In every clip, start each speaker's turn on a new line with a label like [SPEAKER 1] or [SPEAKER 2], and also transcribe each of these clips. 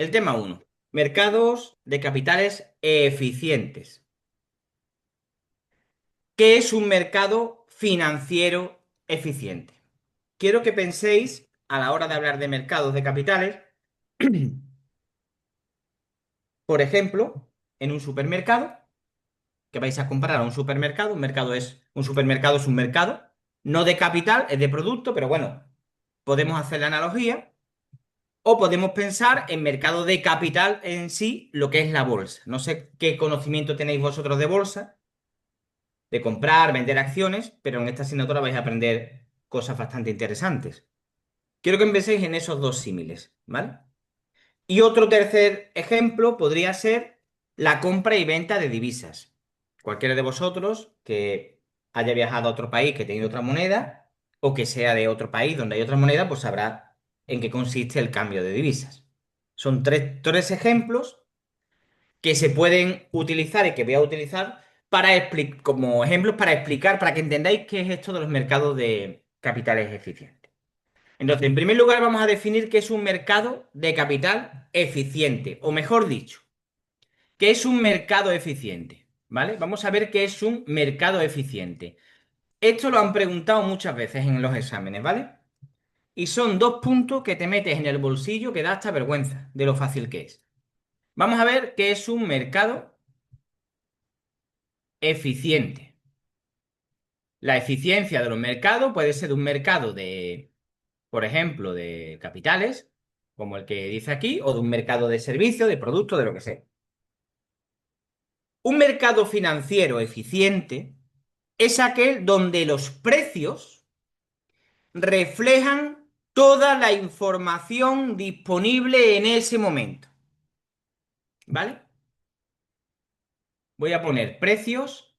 [SPEAKER 1] El tema uno. Mercados de capitales eficientes. ¿Qué es un mercado financiero eficiente? Quiero que penséis, a la hora de hablar de mercados de capitales, por ejemplo, en un supermercado, que vais a comprar a un supermercado. Un supermercado es un mercado, no de capital, es de producto, pero bueno, podemos hacer la analogía. O podemos pensar en mercado de capital en sí, lo que es la bolsa. No sé qué conocimiento tenéis vosotros de bolsa, de comprar, vender acciones, pero en esta asignatura vais a aprender cosas bastante interesantes. Quiero que penséis en esos dos símiles, ¿vale? Y otro tercer ejemplo podría ser la compra y venta de divisas. Cualquiera de vosotros que haya viajado a otro país que tenga otra moneda o que sea de otro país donde hay otra moneda, pues sabrá en qué consiste el cambio de divisas. Son tres ejemplos que se pueden utilizar y que voy a utilizar como ejemplos para explicar, para que entendáis qué es esto de los mercados de capitales eficientes. Entonces, en primer lugar, vamos a definir qué es un mercado de capital eficiente, o mejor dicho, qué es un mercado eficiente, ¿vale? Vamos a ver qué es un mercado eficiente. Esto lo han preguntado muchas veces en los exámenes, ¿vale? Y son dos puntos que te metes en el bolsillo que da hasta vergüenza de lo fácil que es. Vamos a ver qué es un mercado eficiente. La eficiencia de los mercados puede ser de un mercado de, por ejemplo, de capitales, como el que dice aquí, o de un mercado de servicios, de productos, de lo que sea. Un mercado financiero eficiente es aquel donde los precios reflejan toda la información disponible en ese momento. ¿Vale? Voy a poner precios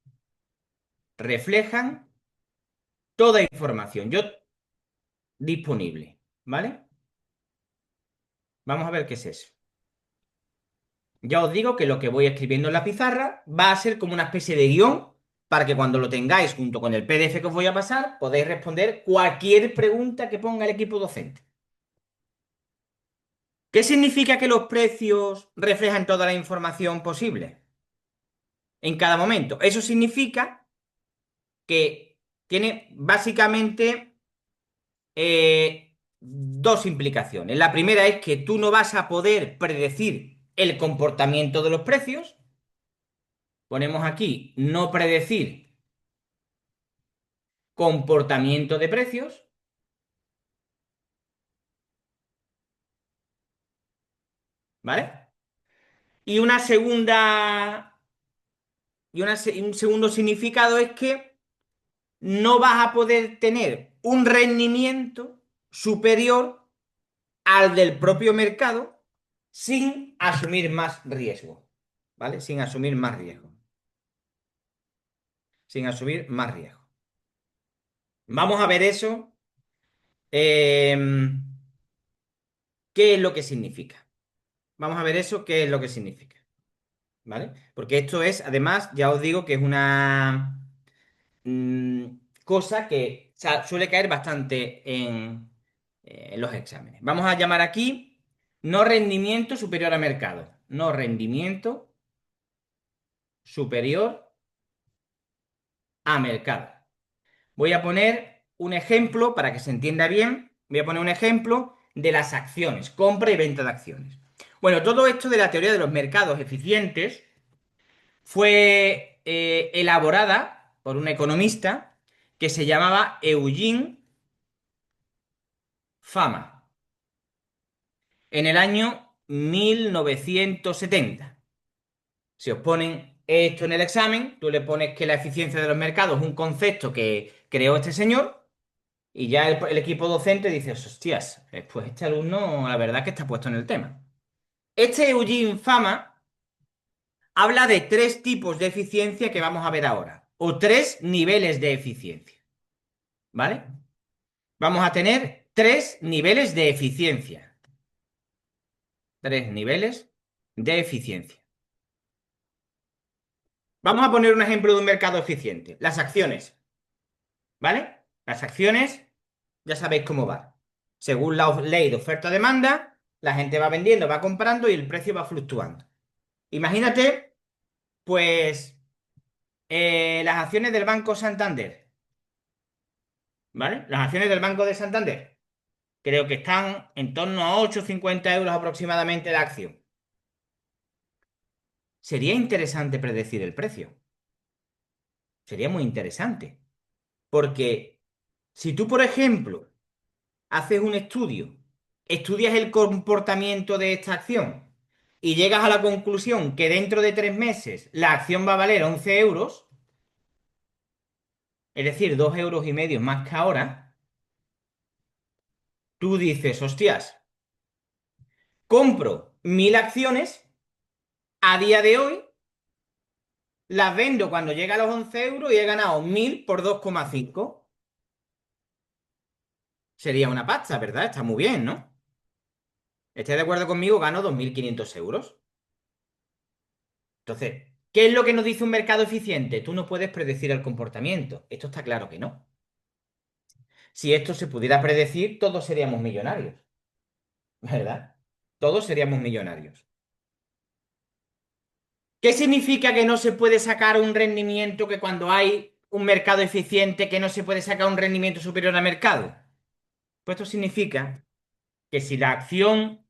[SPEAKER 1] reflejan toda información disponible. ¿Vale? Vamos a ver qué es eso. Ya os digo que lo que voy escribiendo en la pizarra va a ser como una especie de guión para que cuando lo tengáis junto con el PDF que os voy a pasar, podáis responder cualquier pregunta que ponga el equipo docente. ¿Qué significa que los precios reflejan toda la información posible en cada momento? Eso significa que tiene básicamente dos implicaciones. La primera es que tú no vas a poder predecir el comportamiento de los precios. Ponemos aquí no predecir comportamiento de precios, ¿vale? Y una segunda y un segundo significado es que no vas a poder tener un rendimiento superior al del propio mercado sin asumir más riesgo, ¿vale? Sin asumir más riesgo. Sin asumir más riesgo. Vamos a ver eso. ¿Qué es lo que significa? Vamos a ver eso, qué es lo que significa, ¿vale? Porque esto es, además, ya os digo que es una mm, cosa que suele caer bastante en los exámenes. Vamos a llamar aquí no rendimiento superior a mercado. No rendimiento superior a mercado. Voy a poner un ejemplo para que se entienda bien. Voy a poner un ejemplo de las acciones, compra y venta de acciones. Bueno, todo esto de la teoría de los mercados eficientes fue elaborada por un economista que se llamaba Eugene Fama en el año 1970. Si os ponen esto en el examen, tú le pones que la eficiencia de los mercados es un concepto que creó este señor y ya el equipo docente dice, hostias, pues este alumno la verdad que está puesto en el tema. Este Eugene Fama habla de tres tipos de eficiencia que vamos a ver ahora, o tres niveles de eficiencia, ¿vale? Vamos a tener tres niveles de eficiencia. Tres niveles de eficiencia. Vamos a poner un ejemplo de un mercado eficiente. Las acciones, ¿vale? Las acciones, ya sabéis cómo va. Según la ley de oferta-demanda, La gente va vendiendo, va comprando y el precio va fluctuando. Imagínate, pues, las acciones del Banco Santander, ¿vale? Las acciones del Banco de Santander. Creo que están en torno a 8,50 € aproximadamente la acción. Sería interesante predecir el precio. Sería muy interesante. Porque si tú, por ejemplo, haces un estudio, estudias el comportamiento de esta acción y llegas a la conclusión que dentro de 3 meses la acción va a valer 11 euros, es decir, 2,5 € más que ahora, tú dices, hostias, compro 1.000 acciones a día de hoy, las vendo cuando llega a los 11 euros y he ganado 1.000 por 2,5. Sería una pasta, ¿verdad? Está muy bien, ¿no? ¿Estás de acuerdo conmigo? Gano 2.500 euros. Entonces, ¿qué es lo que nos dice un mercado eficiente? Tú no puedes predecir el comportamiento. Esto está claro que no. Si esto se pudiera predecir, todos seríamos millonarios, ¿verdad? Todos seríamos millonarios. ¿Qué significa que no se puede sacar un rendimiento, que cuando hay un mercado eficiente que no se puede sacar un rendimiento superior al mercado? Pues esto significa que si la acción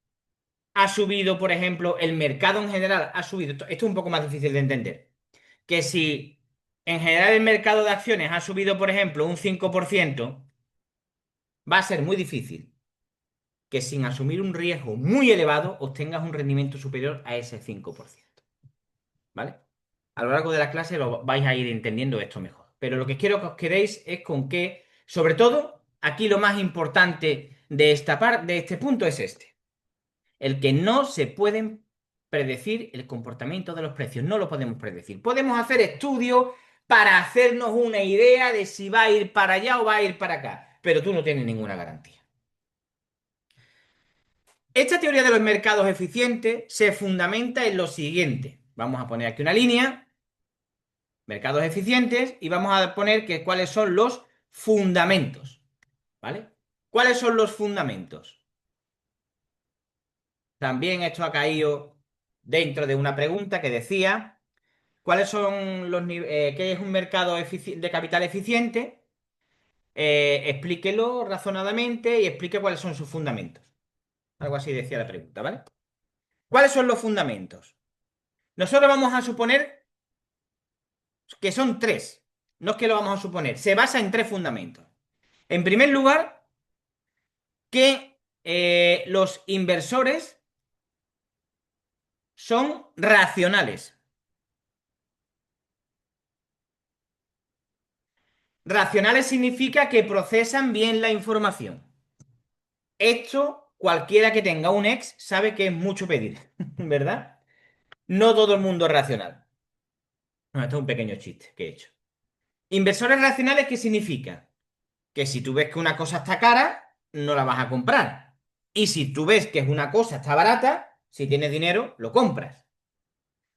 [SPEAKER 1] ha subido, por ejemplo, el mercado en general ha subido, esto es un poco más difícil de entender, que si en general el mercado de acciones ha subido, por ejemplo, un 5%, va a ser muy difícil que sin asumir un riesgo muy elevado obtengas un rendimiento superior a ese 5%. ¿Vale? A lo largo de la clase lo vais a ir entendiendo esto mejor. Pero lo que quiero que os quedéis es con que, sobre todo, aquí lo más importante de esta parte, de este punto es este. El que no se pueden predecir el comportamiento de los precios. No lo podemos predecir. Podemos hacer estudios para hacernos una idea de si va a ir para allá o va a ir para acá. Pero tú no tienes ninguna garantía. Esta teoría de los mercados eficientes se fundamenta en lo siguiente. Vamos a poner aquí una línea, mercados eficientes, y vamos a poner que cuáles son los fundamentos. ¿Vale? ¿Cuáles son los fundamentos? También esto ha caído dentro de una pregunta que decía, ¿cuáles son qué es un mercado de capital eficiente? Explíquelo razonadamente y explique cuáles son sus fundamentos. Algo así decía la pregunta, ¿vale? ¿Cuáles son los fundamentos? Nosotros vamos a suponer que son tres. No es que lo vamos a suponer. Se basa en tres fundamentos. En primer lugar, que los inversores son racionales. Racionales significa que procesan bien la información. Esto, cualquiera que tenga un ex sabe que es mucho pedir, ¿verdad? No todo el mundo es racional. No, esto es un pequeño chiste que he hecho. Inversores racionales, ¿qué significa? Que si tú ves que una cosa está cara, no la vas a comprar. Y si tú ves que es una cosa está barata, si tienes dinero, lo compras.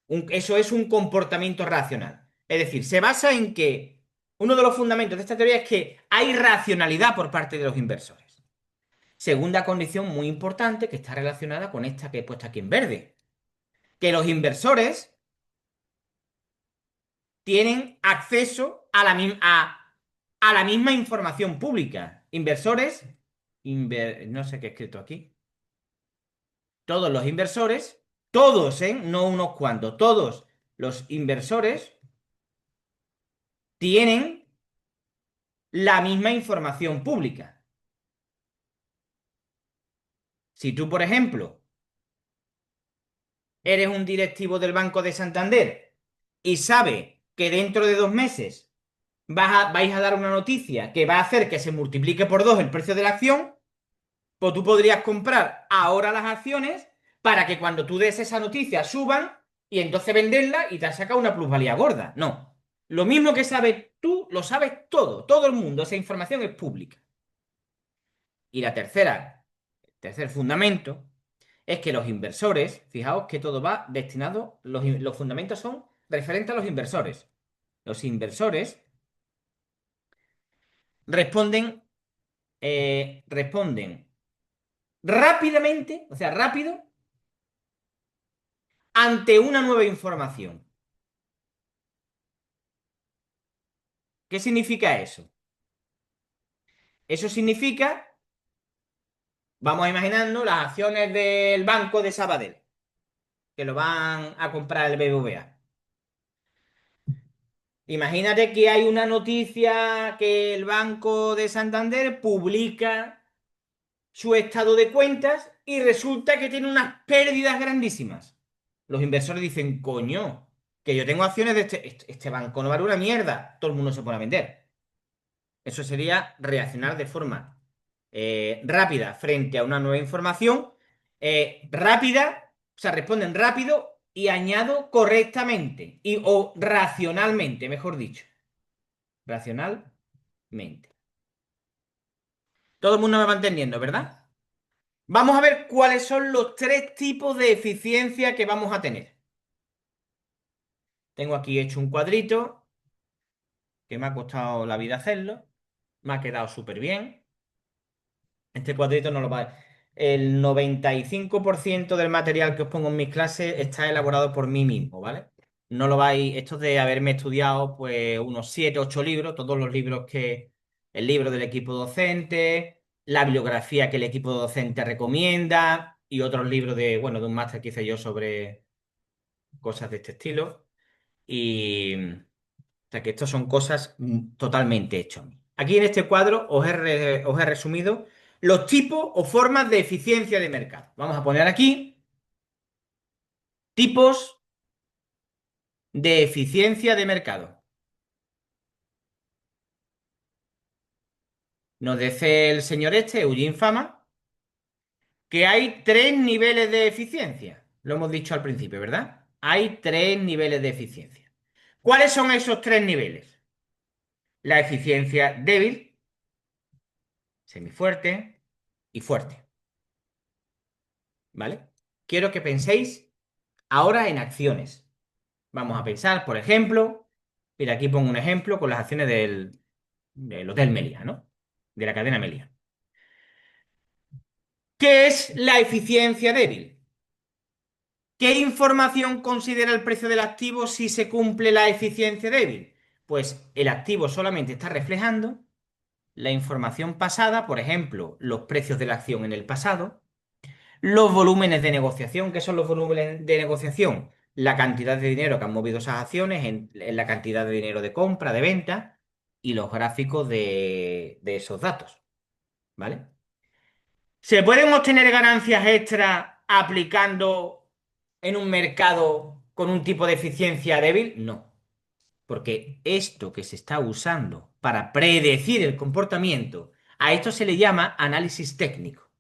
[SPEAKER 1] Eso es un comportamiento racional. Es decir, se basa en que uno de los fundamentos de esta teoría es que hay racionalidad por parte de los inversores. Segunda condición muy importante que está relacionada con esta que he puesto aquí en verde, que los inversores tienen acceso a la misma información pública. Inversores, no sé qué he escrito aquí. Todos los inversores, todos, no unos cuantos, todos los inversores tienen la misma información pública. Si tú, por ejemplo, eres un directivo del Banco de Santander y sabes que dentro de 2 meses vais a dar una noticia que va a hacer que se multiplique por 2 el precio de la acción, pues tú podrías comprar ahora las acciones para que cuando tú des esa noticia suban y entonces venderla y te has sacado una plusvalía gorda. No. Lo mismo que sabes tú, lo sabes todo el mundo. Esa información es pública. Y el tercer fundamento, es que los inversores, fijaos que todo va destinado, los fundamentos son referentes a los inversores. Los inversores responden rápidamente, o sea, rápido, ante una nueva información. ¿Qué significa eso? Eso significa, vamos imaginando las acciones del Banco de Sabadell, que lo van a comprar el BBVA. Imagínate que hay una noticia que el Banco de Santander publica su estado de cuentas y resulta que tiene unas pérdidas grandísimas. Los inversores dicen, coño, que yo tengo acciones de este banco, no vale una mierda. Todo el mundo se pone a vender. Eso sería reaccionar de forma rápida frente a una nueva información. Rápida, o sea, responden rápido y añado correctamente o racionalmente, mejor dicho. Racionalmente. Todo el mundo me va entendiendo, ¿verdad? Vamos a ver cuáles son los tres tipos de eficiencia que vamos a tener. Tengo aquí hecho un cuadrito que me ha costado la vida hacerlo. Me ha quedado súper bien. Este cuadrito no lo va a... El 95% del material que os pongo en mis clases está elaborado por mí mismo, ¿vale? No lo vais... Esto es de haberme estudiado pues unos 7, 8 libros, todos los libros que... El libro del equipo docente, la bibliografía que el equipo docente recomienda y otros libros de, bueno, de un máster que hice yo sobre cosas de este estilo. Y... O sea que estas son cosas totalmente hechas. Aquí en este cuadro os he resumido los tipos o formas de eficiencia de mercado. Vamos a poner aquí tipos de eficiencia de mercado. Nos dice el señor este, Eugene Fama, que hay tres niveles de eficiencia. Lo hemos dicho al principio, ¿verdad? Hay tres niveles de eficiencia. ¿Cuáles son esos tres niveles? La eficiencia débil, semifuerte y fuerte. ¿Vale? Quiero que penséis ahora en acciones. Vamos a pensar, por ejemplo, mira, aquí pongo un ejemplo con las acciones del Hotel Meliá, ¿no? De la cadena Meliá. ¿Qué es la eficiencia débil? ¿Qué información considera el precio del activo si se cumple la eficiencia débil? Pues el activo solamente está reflejando la información pasada, por ejemplo, los precios de la acción en el pasado, los volúmenes de negociación. ¿Qué son los volúmenes de negociación? La cantidad de dinero que han movido esas acciones en la cantidad de dinero de compra, de venta y los gráficos de esos datos. ¿Vale? ¿Se pueden obtener ganancias extra aplicando en un mercado con un tipo de eficiencia débil? No, porque esto que se está usando para predecir el comportamiento, a esto se le llama análisis técnico.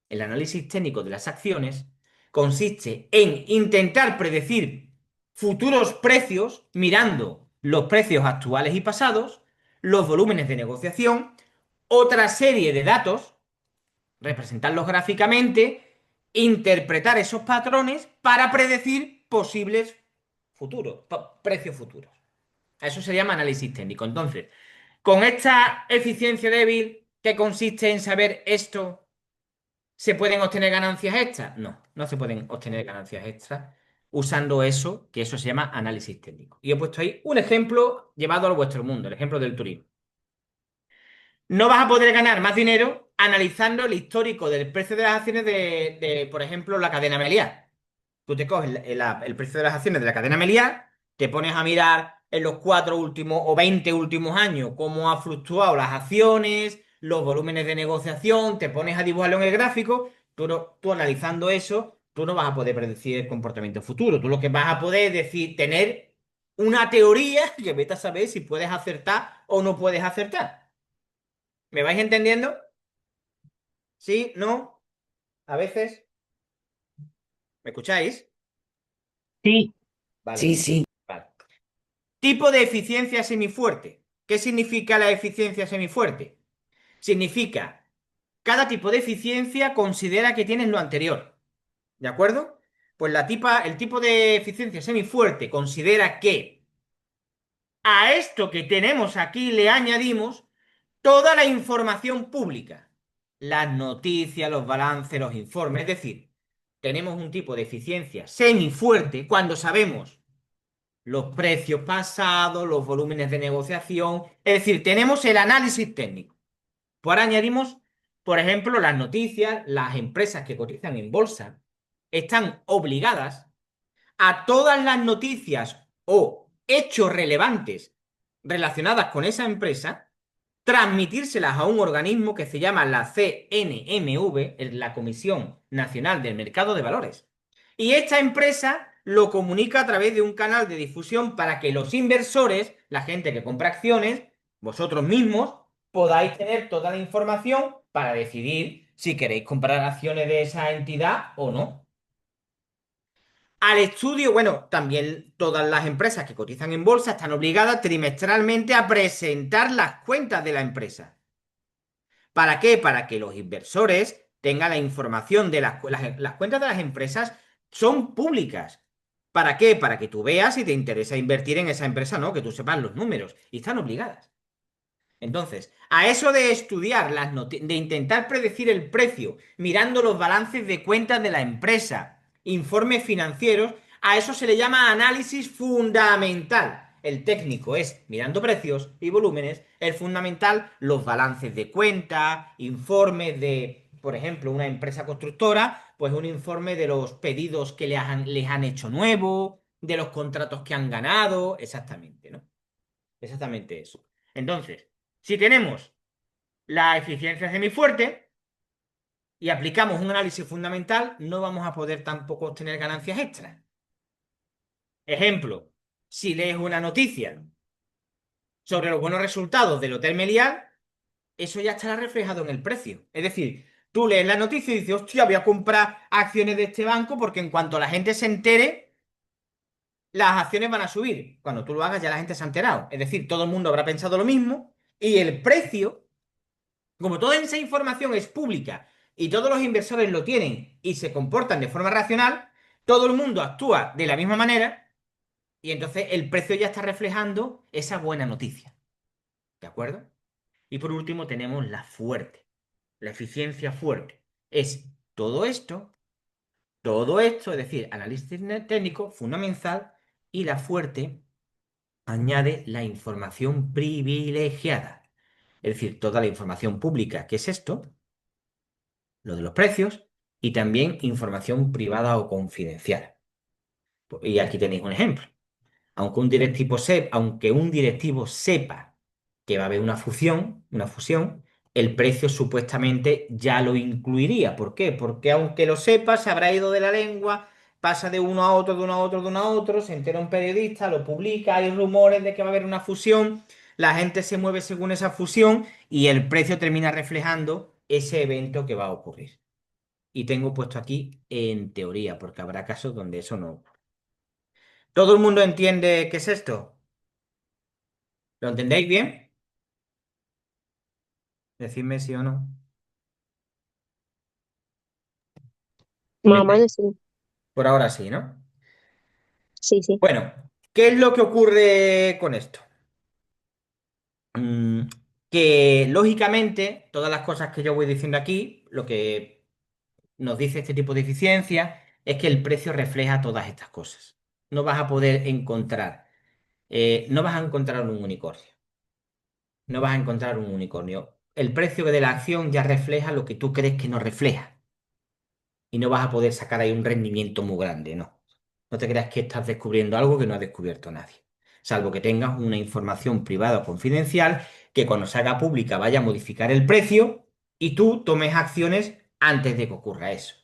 [SPEAKER 1] El análisis técnico de las acciones consiste en intentar predecir futuros precios mirando los precios actuales y pasados, los volúmenes de negociación, otra serie de datos, representarlos gráficamente, interpretar esos patrones para predecir posibles futuros, precios futuros. A eso se llama análisis técnico. Entonces, con esta eficiencia débil que consiste en saber esto, ¿se pueden obtener ganancias extras? No, no se pueden obtener ganancias extras usando eso, que eso se llama análisis técnico. Y he puesto ahí un ejemplo llevado a vuestro mundo, el ejemplo del turismo. No vas a poder ganar más dinero analizando el histórico del precio de las acciones por ejemplo, la cadena Meliá. Tú te coges el precio de las acciones de la cadena Meliá, te pones a mirar en los 4 últimos o 20 últimos años cómo ha fluctuado las acciones, los volúmenes de negociación, te pones a dibujarlo en el gráfico, tú analizando eso, tú no vas a poder predecir el comportamiento futuro. Tú lo que vas a poder es decir, tener una teoría que vete a saber si puedes acertar o no puedes acertar. ¿Me vais entendiendo? ¿Sí? ¿No? ¿A veces? ¿Me escucháis?
[SPEAKER 2] Sí,
[SPEAKER 1] Vale,
[SPEAKER 2] sí, sí.
[SPEAKER 1] vale. Tipo de eficiencia semifuerte. ¿Qué significa la eficiencia semifuerte? Significa, cada tipo de eficiencia considera que tienes lo anterior. ¿De acuerdo? Pues el tipo de eficiencia semifuerte considera que a esto que tenemos aquí le añadimos toda la información pública. las noticias, los balances, los informes. Es decir, tenemos un tipo de eficiencia semifuerte cuando sabemos los precios pasados, los volúmenes de negociación. Es decir, tenemos el análisis técnico. Pues ahora añadimos, por ejemplo, las noticias, las empresas que cotizan en bolsa están obligadas a todas las noticias o hechos relevantes relacionadas con esa empresa, transmitírselas a un organismo que se llama la CNMV, la Comisión Nacional del Mercado de Valores. Y esta empresa lo comunica a través de un canal de difusión para que los inversores, la gente que compra acciones, vosotros mismos, podáis tener toda la información para decidir si queréis comprar acciones de esa entidad o no. Al estudio, bueno, también todas las empresas que cotizan en bolsa están obligadas trimestralmente a presentar las cuentas de la empresa. ¿Para qué? Para que los inversores tengan la información de las cuentas de las empresas son públicas. ¿Para qué? Para que tú veas si te interesa invertir en esa empresa, ¿no? Que tú sepas los números. Y están obligadas. Entonces, a eso de estudiar de intentar predecir el precio, mirando los balances de cuentas de la empresa, informes financieros, a eso se le llama análisis fundamental. El técnico es mirando precios y volúmenes, el fundamental los balances de cuenta, informes de, por ejemplo, una empresa constructora, pues un informe de los pedidos que les han hecho nuevo, de los contratos que han ganado, exactamente, ¿no? Exactamente eso. Entonces, si tenemos la eficiencia semifuerte y aplicamos un análisis fundamental, no vamos a poder tampoco obtener ganancias extras. Ejemplo, si lees una noticia sobre los buenos resultados del Hotel Meliá, eso ya estará reflejado en el precio. Es decir, tú lees la noticia y dices, hostia, voy a comprar acciones de este banco porque en cuanto la gente se entere, las acciones van a subir. Cuando tú lo hagas, ya la gente se ha enterado. Es decir, todo el mundo habrá pensado lo mismo y el precio, como toda esa información es pública y todos los inversores lo tienen y se comportan de forma racional, todo el mundo actúa de la misma manera y entonces el precio ya está reflejando esa buena noticia. ¿De acuerdo? Y por último tenemos la fuerte, la eficiencia fuerte. Es todo esto, es decir, análisis técnico fundamental y la fuerte añade la información privilegiada. Es decir, toda la información pública, ¿qué es esto? Lo de los precios y también información privada o confidencial. Y aquí tenéis un ejemplo. Aunque un directivo sepa que va a haber una fusión, el precio supuestamente ya lo incluiría. ¿Por qué? Porque aunque lo sepa, se habrá ido de la lengua, pasa de uno a otro, de uno a otro, de uno a otro, se entera un periodista, lo publica, hay rumores de que va a haber una fusión, la gente se mueve según esa fusión y el precio termina reflejando ese evento que va a ocurrir. Y tengo puesto aquí en teoría, porque habrá casos donde eso no. ¿Todo el mundo entiende qué es esto? ¿Lo entendéis bien? Decidme sí o no. ¿Me
[SPEAKER 2] Más o
[SPEAKER 1] estáis?
[SPEAKER 2] menos sí.
[SPEAKER 1] Por ahora sí, ¿no?
[SPEAKER 2] Sí, sí.
[SPEAKER 1] Bueno, ¿qué es lo que ocurre con esto? Mm, que lógicamente todas las cosas que yo voy diciendo aquí, lo que nos dice este tipo de eficiencia es que el precio refleja todas estas cosas. No vas a poder encontrar, no vas a encontrar un unicornio. No vas a encontrar un unicornio. El precio de la acción ya refleja lo que tú crees que no refleja. Y no vas a poder sacar ahí un rendimiento muy grande, no. No te creas que estás descubriendo algo que no ha descubierto nadie. Salvo que tengas una información privada o confidencial que cuando se haga pública vaya a modificar el precio y tú tomes acciones antes de que ocurra eso.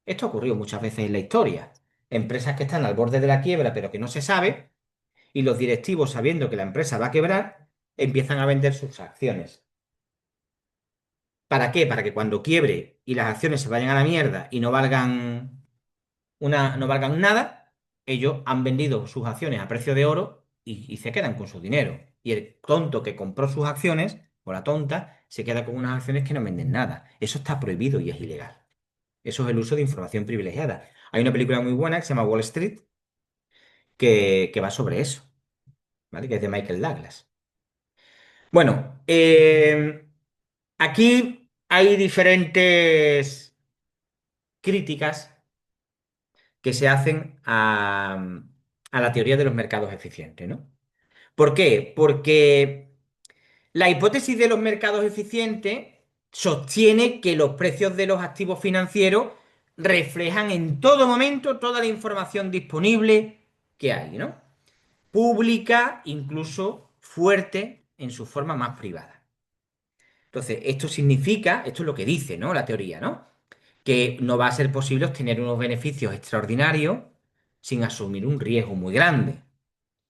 [SPEAKER 1] Esto ha ocurrido muchas veces en la historia. Empresas que están al borde de la quiebra pero que no se sabe y los directivos sabiendo que la empresa va a quebrar empiezan a vender sus acciones. ¿Para qué? Para que cuando quiebre y las acciones se vayan a la mierda y no valgan nada, ellos han vendido sus acciones a precio de oro y se quedan con su dinero. Y el tonto que compró sus acciones, o la tonta, se queda con unas acciones que no venden nada. Eso está prohibido y es ilegal. Eso es el uso de información privilegiada. Hay una película muy buena que se llama Wall Street que va sobre eso, ¿vale? Que es de Michael Douglas. Bueno, aquí. hay diferentes críticas que se hacen a la teoría de los mercados eficientes, ¿no? ¿Por qué? Porque la hipótesis de los mercados eficientes sostiene que los precios de los activos financieros reflejan en todo momento toda la información disponible que hay, ¿no? Pública, incluso fuerte en su forma más privada. Entonces, esto significa, esto es lo que dice, ¿no? La teoría, ¿no? Que no va a ser posible obtener unos beneficios extraordinarios sin asumir un riesgo muy grande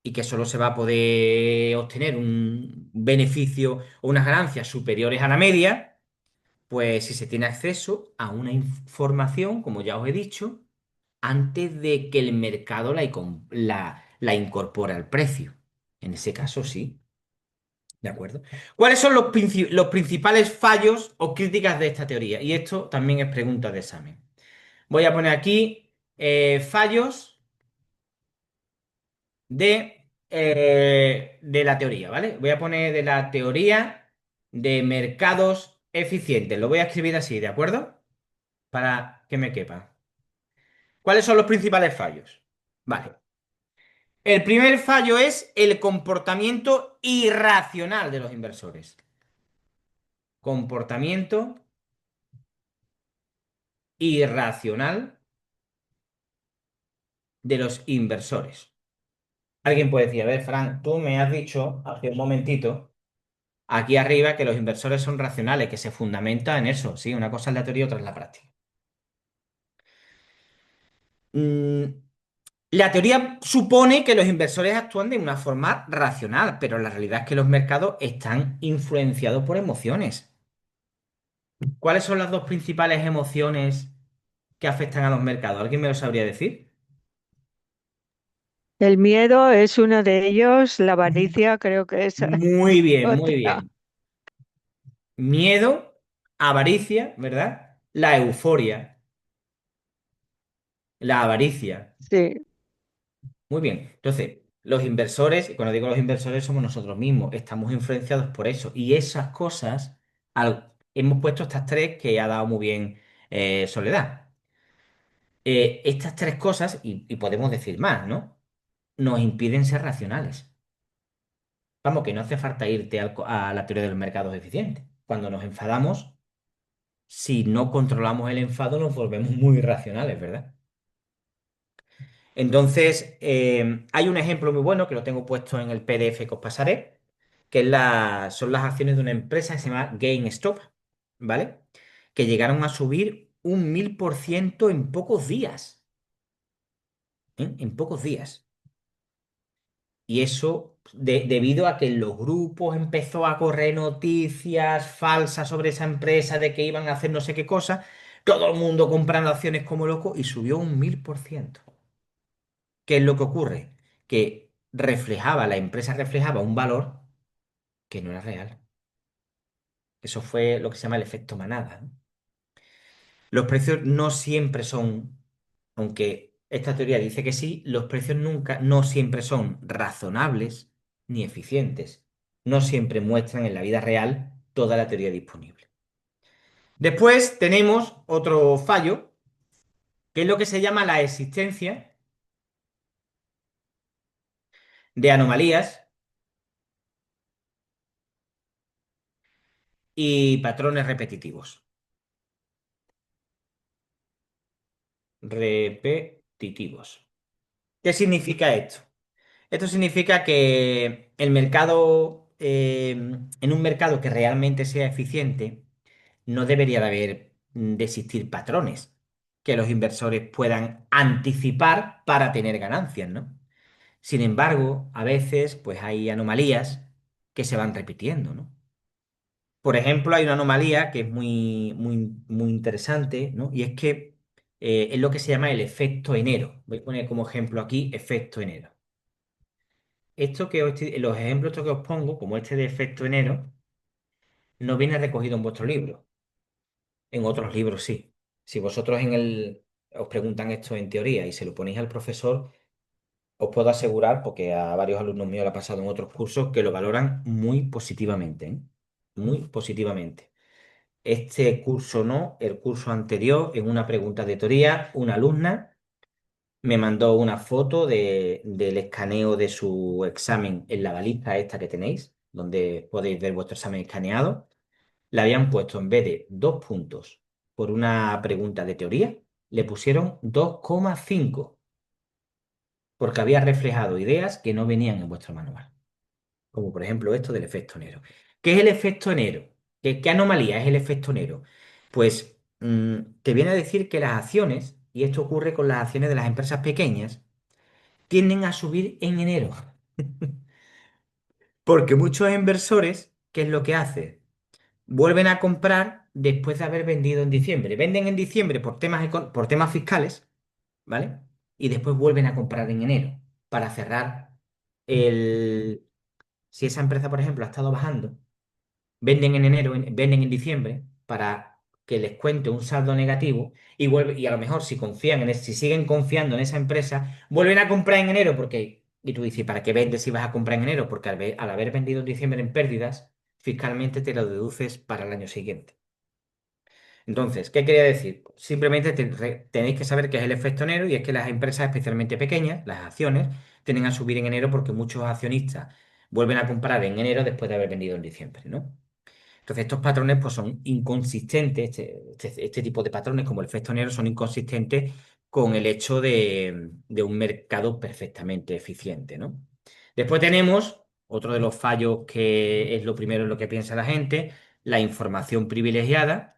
[SPEAKER 1] y que solo se va a poder obtener un beneficio o unas ganancias superiores a la media, pues si se tiene acceso a una información, como ya os he dicho, antes de que el mercado la incorpore al precio. En ese caso, sí. ¿De acuerdo? ¿Cuáles son los principales fallos o críticas de esta teoría? Y esto también es pregunta de examen. Voy a poner aquí fallos de la teoría, ¿vale? Voy a poner de la teoría de mercados eficientes. Lo voy a escribir así, ¿de acuerdo? Para que me quepa. ¿Cuáles son los principales fallos? Vale. El primer fallo es el comportamiento irracional de los inversores. Comportamiento irracional de los inversores. Alguien puede decir, a ver, Fran, tú me has dicho hace un momentito aquí arriba que los inversores son racionales, que se fundamenta en eso. Sí, una cosa es la teoría y otra es la práctica. Mm, la teoría supone que los inversores actúan de una forma racional, pero la realidad es que los mercados están influenciados por emociones. ¿Cuáles son las dos principales emociones que afectan a los mercados? ¿Alguien me lo sabría decir?
[SPEAKER 3] El miedo es uno de ellos, la avaricia creo que es
[SPEAKER 1] Muy bien, muy
[SPEAKER 3] otra.
[SPEAKER 1] bien. Miedo, avaricia, ¿verdad? La euforia, la avaricia.
[SPEAKER 3] Sí,
[SPEAKER 1] Muy bien. Entonces, los inversores, y cuando digo los inversores somos nosotros mismos, estamos influenciados por eso. Y esas cosas, hemos puesto estas tres que ha dado muy bien Soledad. Estas tres cosas, y podemos decir más, ¿no? Nos impiden ser racionales. Vamos, que no hace falta irte a la teoría de los mercados eficientes. Cuando nos enfadamos, si no controlamos el enfado, nos volvemos muy irracionales, ¿verdad? Entonces, hay un ejemplo muy bueno que lo tengo puesto en el PDF que os pasaré, que son las acciones de una empresa que se llama GameStop, ¿vale? Que llegaron a subir un 1000% en pocos días, ¿eh? En pocos días. Y eso debido a que en los grupos empezó a correr noticias falsas sobre esa empresa de que iban a hacer no sé qué cosa, todo el mundo comprando acciones como loco y subió un 1000%. ¿Qué es lo que ocurre? Que la empresa reflejaba un valor que no era real. Eso fue lo que se llama el efecto manada, ¿no? Los precios no siempre son, aunque esta teoría dice que sí, los precios nunca, no siempre son razonables ni eficientes. No siempre muestran en la vida real toda la teoría disponible. Después tenemos otro fallo, que es lo que se llama la existencia de anomalías y patrones repetitivos. Repetitivos. ¿Qué significa esto? Esto significa que el mercado, en un mercado que realmente sea eficiente, no debería de existir patrones que los inversores puedan anticipar para tener ganancias, ¿no? Sin embargo, a veces, pues hay anomalías que se van repitiendo, ¿no? Por ejemplo, hay una anomalía que es muy, muy, muy interesante, ¿no? Y es que es lo que se llama el efecto enero. Voy a poner como ejemplo aquí efecto enero. Los ejemplos estos que os pongo, como este de efecto enero, no viene recogido en vuestro libro. En otros libros sí. Si vosotros os preguntan esto en teoría y se lo ponéis al profesor, os puedo asegurar, porque a varios alumnos míos lo ha pasado en otros cursos, que lo valoran muy positivamente, ¿eh? Muy positivamente. Este curso no, el curso anterior, en una pregunta de teoría, una alumna me mandó una foto del escaneo de su examen en la baliza esta que tenéis, donde podéis ver vuestro examen escaneado. Le habían puesto en vez de 2 puntos por una pregunta de teoría, le pusieron 2,5 porque había reflejado ideas que no venían en vuestro manual, como por ejemplo esto del efecto Nero. ¿Qué es el efecto Nero? ¿Qué anomalía es el efecto Nero? Pues te viene a decir que las acciones, y esto ocurre con las acciones de las empresas pequeñas, tienden a subir en enero. Porque muchos inversores, ¿qué es lo que hacen? Vuelven a comprar después de haber vendido en diciembre. Venden en diciembre por temas fiscales, ¿vale? Y después vuelven a comprar en enero para cerrar el... Si esa empresa, por ejemplo, ha estado bajando, venden en enero, venden en diciembre para que les cuente un saldo negativo y a lo mejor si confían si siguen confiando en esa empresa, vuelven a comprar en enero porque, y tú dices, ¿para qué vendes si vas a comprar en enero? Porque al haber vendido en diciembre en pérdidas, fiscalmente te lo deduces para el año siguiente. Entonces, ¿qué quería decir? Simplemente tenéis que saber qué es el efecto enero y es que las empresas, especialmente pequeñas, las acciones, tienden a subir en enero porque muchos accionistas vuelven a comprar en enero después de haber vendido en diciembre, ¿no? Entonces, estos patrones pues, son inconsistentes, este tipo de patrones, como el efecto negro, son inconsistentes con el hecho de un mercado perfectamente eficiente, ¿no? Después tenemos otro de los fallos que es lo primero en lo que piensa la gente, la información privilegiada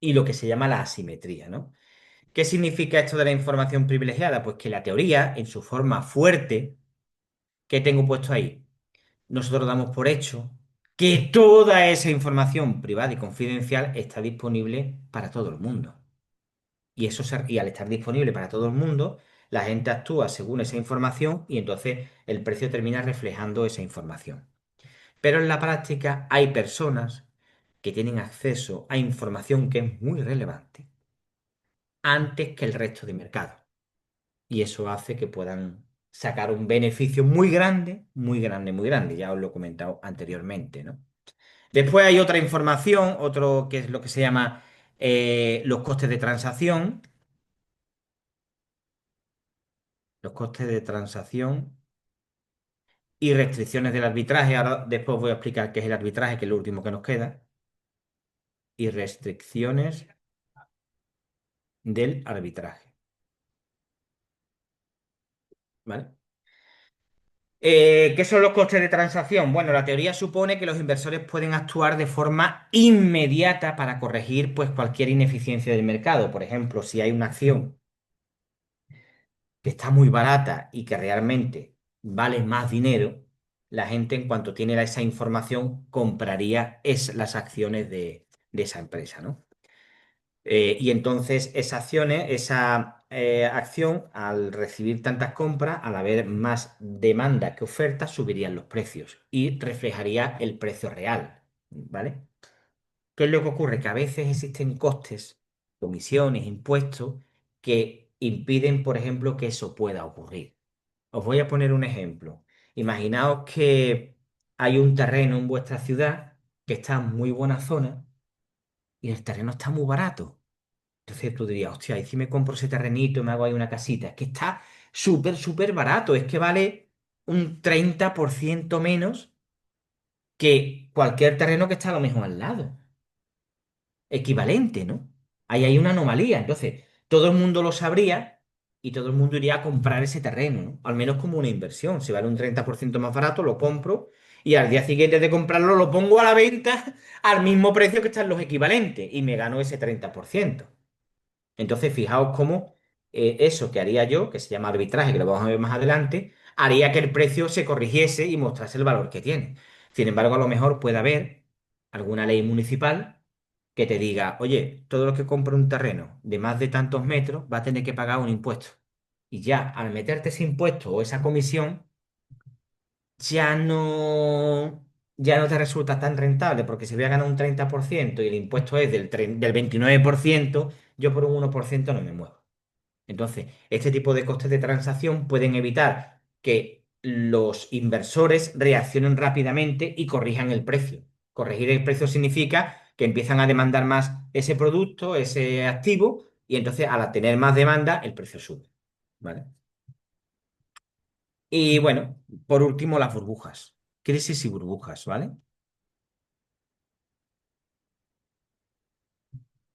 [SPEAKER 1] y lo que se llama la asimetría, ¿no? ¿Qué significa esto de la información privilegiada? Pues que la teoría, en su forma fuerte, que tengo puesto ahí, nosotros damos por hecho que toda esa información privada y confidencial está disponible para todo el mundo. Y al estar disponible para todo el mundo, la gente actúa según esa información y entonces el precio termina reflejando esa información. Pero en la práctica hay personas que tienen acceso a información que es muy relevante antes que el resto del mercado. Y eso hace que puedan sacar un beneficio muy grande, muy grande, muy grande. Ya os lo he comentado anteriormente, ¿no? Después hay otra información, otro que es lo que se llama los costes de transacción. Los costes de transacción y restricciones del arbitraje. Ahora después voy a explicar qué es el arbitraje, que es lo último que nos queda. Y restricciones del arbitraje. ¿Vale? ¿Qué son los costes de transacción? Bueno, la teoría supone que los inversores pueden actuar de forma inmediata para corregir pues, cualquier ineficiencia del mercado. Por ejemplo, si hay una acción que está muy barata y que realmente vale más dinero, la gente en cuanto tiene esa información compraría las acciones de esa empresa, ¿no? Y entonces esa acción, al recibir tantas compras, al haber más demanda que oferta, subirían los precios y reflejaría el precio real, ¿vale? ¿Qué es lo que ocurre? Que a veces existen costes, comisiones, impuestos que impiden, por ejemplo, que eso pueda ocurrir. Os voy a poner un ejemplo. Imaginaos que hay un terreno en vuestra ciudad que está en muy buena zona y el terreno está muy barato. Entonces tú dirías, hostia, ¿y si me compro ese terrenito y me hago ahí una casita? Es que está súper, súper barato. Es que vale un 30% menos que cualquier terreno que está a lo mejor al lado. Equivalente, ¿no? Ahí hay una anomalía. Entonces, todo el mundo lo sabría y todo el mundo iría a comprar ese terreno, ¿no? Al menos como una inversión. Si vale un 30% más barato, lo compro y al día siguiente de comprarlo lo pongo a la venta al mismo precio que están los equivalentes y me gano ese 30%. Entonces, fijaos cómo eso que haría yo, que se llama arbitraje, que lo vamos a ver más adelante, haría que el precio se corrigiese y mostrase el valor que tiene. Sin embargo, a lo mejor puede haber alguna ley municipal que te diga, oye, todo lo que compre un terreno de más de tantos metros va a tener que pagar un impuesto. Y ya, al meterte ese impuesto o esa comisión, ya no, ya no te resulta tan rentable, porque si voy a ganar un 30% y el impuesto es del 29%, yo por un 1% no me muevo. Entonces, este tipo de costes de transacción pueden evitar que los inversores reaccionen rápidamente y corrijan el precio. Corregir el precio significa que empiezan a demandar más ese producto, ese activo, y entonces al tener más demanda, el precio sube. ¿Vale? Y bueno, por último, las burbujas. Crisis y burbujas, ¿vale?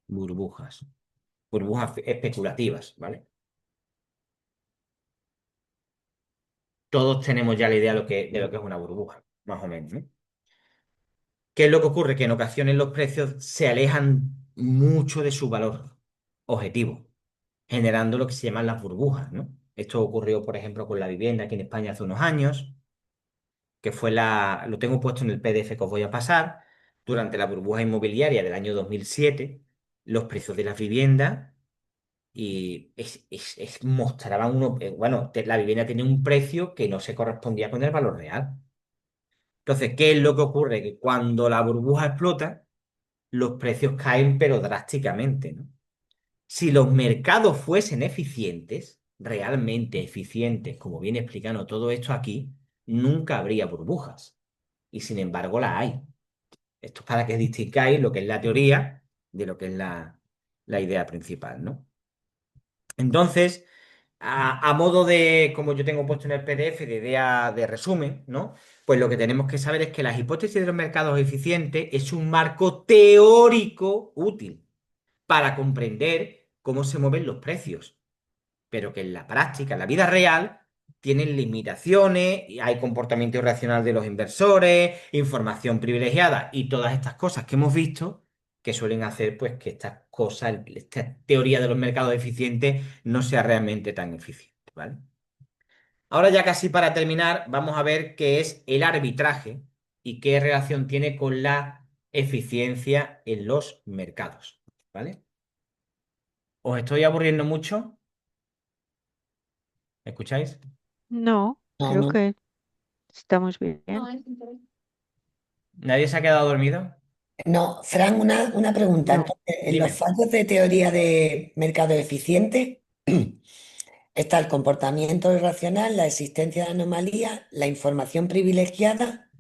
[SPEAKER 1] Burbujas. Burbujas especulativas, ¿vale? Todos tenemos ya la idea de lo que es una burbuja, más o menos, ¿no? ¿Qué es lo que ocurre? Que en ocasiones los precios se alejan mucho de su valor objetivo, generando lo que se llaman las burbujas, ¿no? Esto ocurrió, por ejemplo, con la vivienda aquí en España hace unos años, que fue lo tengo puesto en el PDF que os voy a pasar, durante la burbuja inmobiliaria del año 2007, los precios de las viviendas y mostraban bueno, la vivienda tenía un precio que no se correspondía con el valor real. Entonces, ¿qué es lo que ocurre? Que cuando la burbuja explota, los precios caen, pero drásticamente, ¿no? Si los mercados fuesen eficientes, realmente eficientes, como viene explicando todo esto aquí, nunca habría burbujas. Y sin embargo, las hay. Esto es para que distingáis lo que es la teoría de lo que es la idea principal, ¿no? Entonces, a modo de, como yo tengo puesto en el PDF, de idea de resumen, ¿no? Pues lo que tenemos que saber es que las hipótesis de los mercados eficientes es un marco teórico útil para comprender cómo se mueven los precios, pero que en la práctica, en la vida real, tienen limitaciones, y hay comportamiento irracional de los inversores, información privilegiada y todas estas cosas que hemos visto que suelen hacer pues que estas cosas, esta teoría de los mercados eficientes no sea realmente tan eficiente, ¿vale? Ahora ya casi para terminar, vamos a ver qué es el arbitraje y qué relación tiene con la eficiencia en los mercados, ¿vale? ¿Os estoy aburriendo mucho? ¿Me escucháis?
[SPEAKER 3] No,
[SPEAKER 2] No,
[SPEAKER 3] creo
[SPEAKER 2] no.
[SPEAKER 3] que estamos bien.
[SPEAKER 1] ¿Nadie se ha quedado dormido?
[SPEAKER 4] No, Fran, una pregunta.
[SPEAKER 1] No.
[SPEAKER 4] Entonces, en los
[SPEAKER 1] Dime.
[SPEAKER 4] fallos de teoría de mercado eficiente está el comportamiento irracional, la existencia de anomalías, la información privilegiada,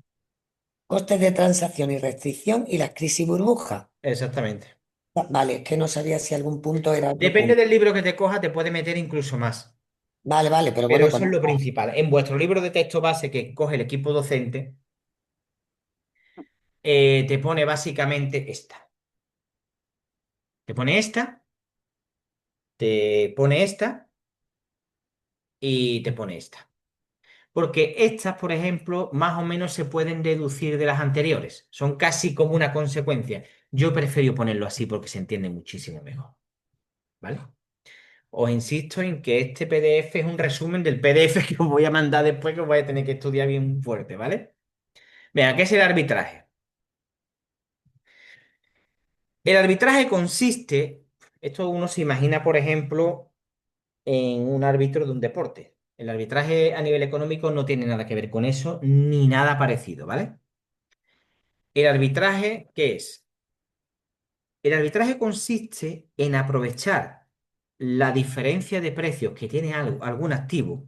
[SPEAKER 4] costes de transacción y restricción y las crisis burbuja.
[SPEAKER 1] Exactamente.
[SPEAKER 4] Vale, es que no sabía si algún punto era otro
[SPEAKER 1] Depende
[SPEAKER 4] punto.
[SPEAKER 1] del libro que te coja, te puede meter incluso más.
[SPEAKER 4] Vale, vale, pero
[SPEAKER 1] Pero
[SPEAKER 4] bueno,
[SPEAKER 1] eso es lo principal. En vuestro libro de texto base que coge el equipo docente, te pone básicamente esta. Te pone esta, te pone esta y te pone esta. Porque estas, por ejemplo, más o menos se pueden deducir de las anteriores. Son casi como una consecuencia. Yo prefiero ponerlo así porque se entiende muchísimo mejor. ¿Vale? Os insisto en que este PDF es un resumen del PDF que os voy a mandar después, que os voy a tener que estudiar bien fuerte, ¿vale? Venga, ¿qué es el arbitraje? El arbitraje consiste, esto uno se imagina, por ejemplo, en un árbitro de un deporte. El arbitraje a nivel económico no tiene nada que ver con eso, ni nada parecido, ¿vale? El arbitraje, ¿qué es? El arbitraje consiste en aprovechar la diferencia de precios que tiene algún activo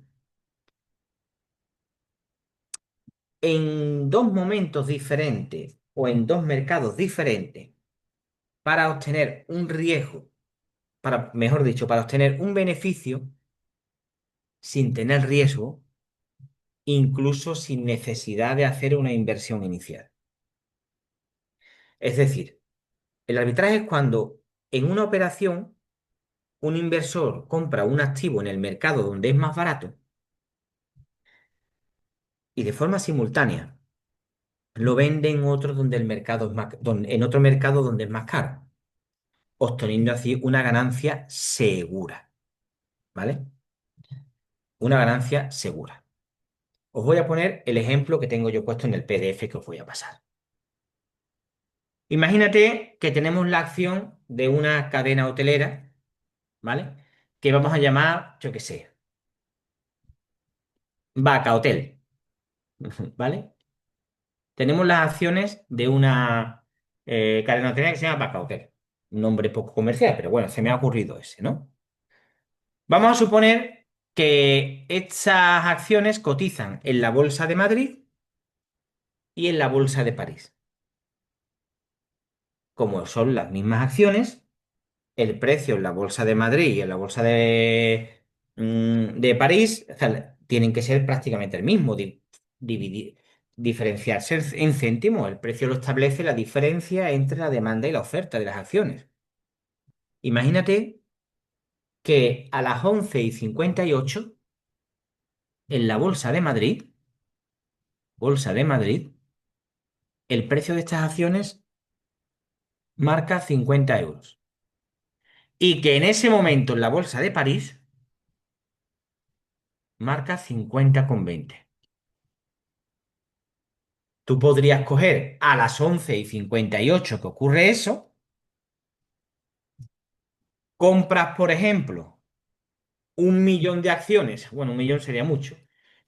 [SPEAKER 1] en dos momentos diferentes o en dos mercados diferentes para obtener un riesgo, para, mejor dicho, para obtener un beneficio sin tener riesgo, incluso sin necesidad de hacer una inversión inicial. Es decir, el arbitraje es cuando en una operación un inversor compra un activo en el mercado donde es más barato y de forma simultánea lo vende en otro donde el mercado es en otro mercado donde es más caro, obteniendo así una ganancia segura, ¿vale? Una ganancia segura. Os voy a poner el ejemplo que tengo yo puesto en el PDF que os voy a pasar. Imagínate que tenemos la acción de una cadena hotelera, ¿vale? Que vamos a llamar, yo qué sé, Vaca Hotel, ¿vale? Tenemos las acciones de una cadena hotelera que se llama Vaca Hotel. Un nombre poco comercial, pero bueno, se me ha ocurrido ese, ¿no? Vamos a suponer que estas acciones cotizan en la Bolsa de Madrid y en la Bolsa de París. Como son las mismas acciones, el precio en la Bolsa de Madrid y en la Bolsa de París, o sea, tienen que ser prácticamente el mismo. Diferenciarse en céntimos. El precio lo establece la diferencia entre la demanda y la oferta de las acciones. Imagínate que a las 11:58 en la Bolsa de Madrid, el precio de estas acciones marca 50 euros. Y que en ese momento en la Bolsa de París marca 50,20. Tú podrías coger a las 11:58 que ocurre eso, compras, por ejemplo, 1 millón de acciones, bueno, 1 millón sería mucho,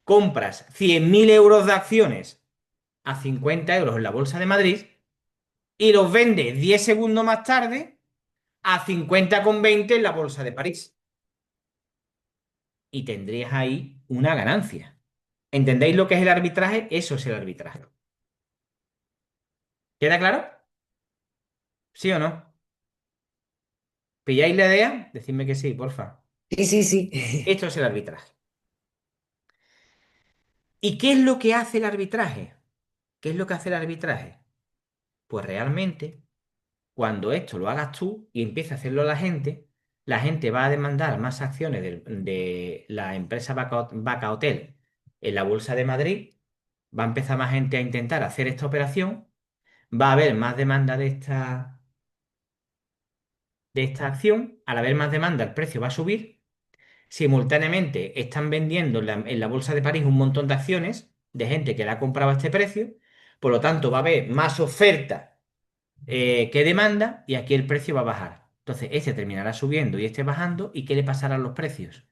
[SPEAKER 1] compras 100.000 euros de acciones a 50 euros en la Bolsa de Madrid y los vendes 10 segundos más tarde a 50,20 en la Bolsa de París. Y tendrías ahí una ganancia. ¿Entendéis lo que es el arbitraje? Eso es el arbitraje. ¿Queda claro? ¿Sí o no? ¿Pilláis la idea? Decidme que sí, porfa.
[SPEAKER 4] Sí, sí, sí.
[SPEAKER 1] Esto es el arbitraje. ¿Y qué es lo que hace el arbitraje? ¿Qué es lo que hace el arbitraje? Pues realmente, cuando esto lo hagas tú y empieza a hacerlo la gente va a demandar más acciones de la empresa Vaca Hotel en la Bolsa de Madrid, va a empezar más gente a intentar hacer esta operación, va a haber más demanda de esta acción, al haber más demanda el precio va a subir. Simultáneamente están vendiendo en la Bolsa de París un montón de acciones de gente que la ha comprado a este precio, por lo tanto va a haber más oferta que demanda y aquí el precio va a bajar. Entonces, este terminará subiendo y este bajando, ¿y qué le pasará a los precios?